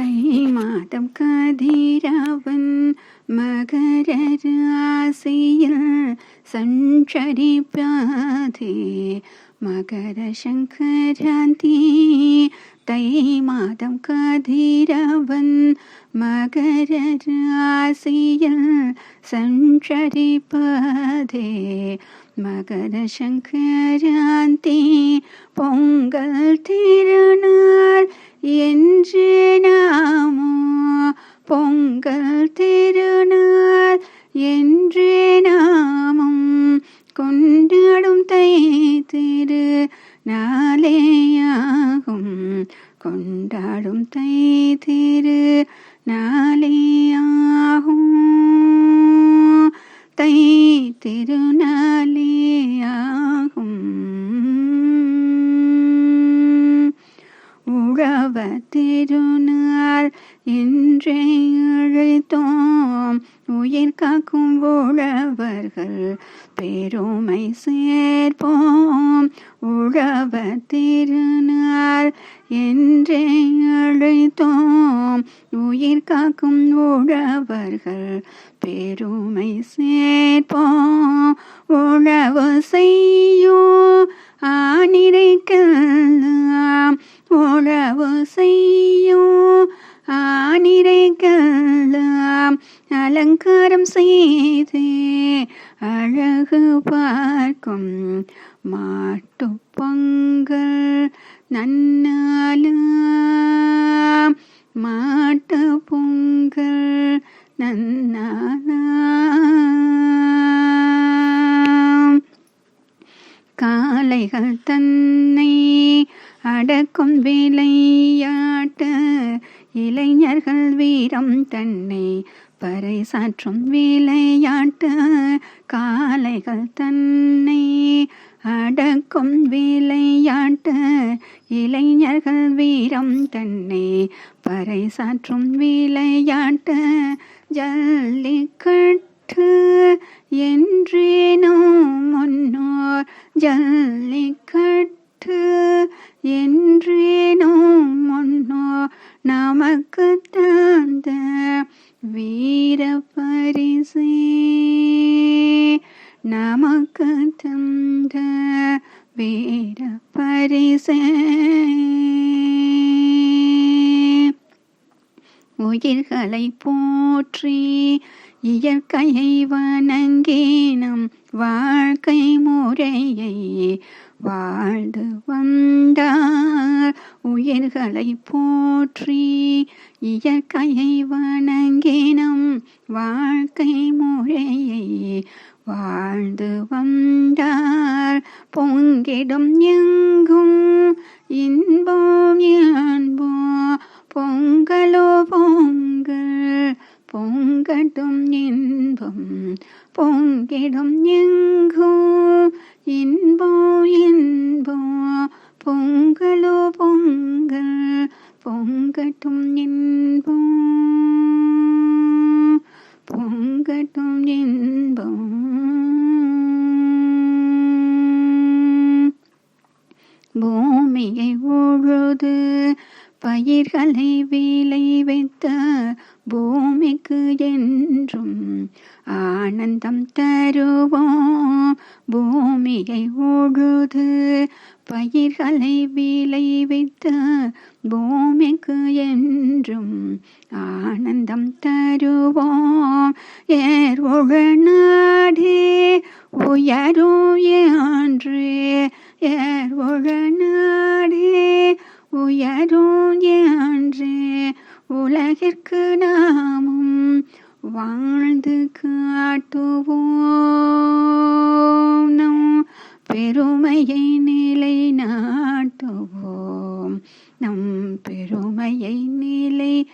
தை மாதம் கதிரவன் மகர ராசியில் சஞ்சரிப்பதே மகர சங்கராந்தி. தை மாதம் கதிரவன் மகர ராசியில் சஞ்சரிப்பதே மகர சங்கராந்தி. பொங்கல் திருநாள் என்று நாமோ பொங்கல் திருநாள் என்று நாமும் கொண்டாடும் தை திரு நாளேயாகும். கொண்டாடும் தை திரு நாளேயாகும். தை திருநாளேயாகும். உழவ திருநாள் என்றே அழைத்தோம் உயிர் காக்கும் உழவர்கள் பெருமை சேர்ப்போம். உழவ திருநாள் என்றே அழைத்தோம் உயிர் காக்கும் உழவர்கள் பெருமை சேர்ப்போம். உழவு செய்யும் ஆனிரைக்கெல்லாம் உழவு செய்யும் ஆனிரைக்கெல்லாம் அலங்காரம் செய்தே அழகு பார்க்கும் மாட்டு பொங்கல் நன்னாளாம். மாட்டு பொங்கல் நன்னாளாம். காளைகள் தன்னை அடக்கும் விளையாட்டு இளைஞர்கள் வீரம் தன்னை பறைசாற்றும் விளையாட்டு. காளைகள் தன்னை அடக்கும் விளையாட்டு இளைஞர்கள் வீரம் தன்னை பறைசாற்றும் விளையாட்டு. ஜல்லிக்கட்டு என்றேனோ முன்னோர் ஜல்லிக்கட்டு என்றேனோ முன்னோர் நமக்கு தந்த வீர பரிசே நமக்கு தந்த வீர பரிசே. உயிர்களை போற்றி இயற்கையை வணங்கி நம் வாழ்க்கை முறையை வாழ்ந்து வந்தார். உயிர்களை போற்றி இயற்கையை வணங்கி நம் வாழ்க்கை முறையை வாழ்ந்து வந்தார். பொங்கிடும் எங்கும் இன்பம் என்போம் பொங்கலோ பொங்கல் பொங்கட்டும் இன்பம். பொங்கிடும் எங்கும் இன்பம் இன்பம் பொங்கலோ பொங்கல் பொங்கட்டும் இன்பம் பொங்கட்டும் இன்பம். பூமியை உழுது பயிர்களை விளைவித்த பூமிக்கு என்றும் ஆனந்தம் தருவோம். பூமியை உழுது பயிர்களை விளைவித்த பூமிக்கு என்றும் ஆனந்தம் தருவோம். ஏர் உழநாடே உயரும் என்றே ஏர் உழநாடே உயரும் என்றே உலகிற்கு நாமும் வாழ்ந்து காட்டுவோம். நம் பெருமையை நிலைநாட்டுவோம். நம் பெருமையை நிலைநாட்டுவோம்.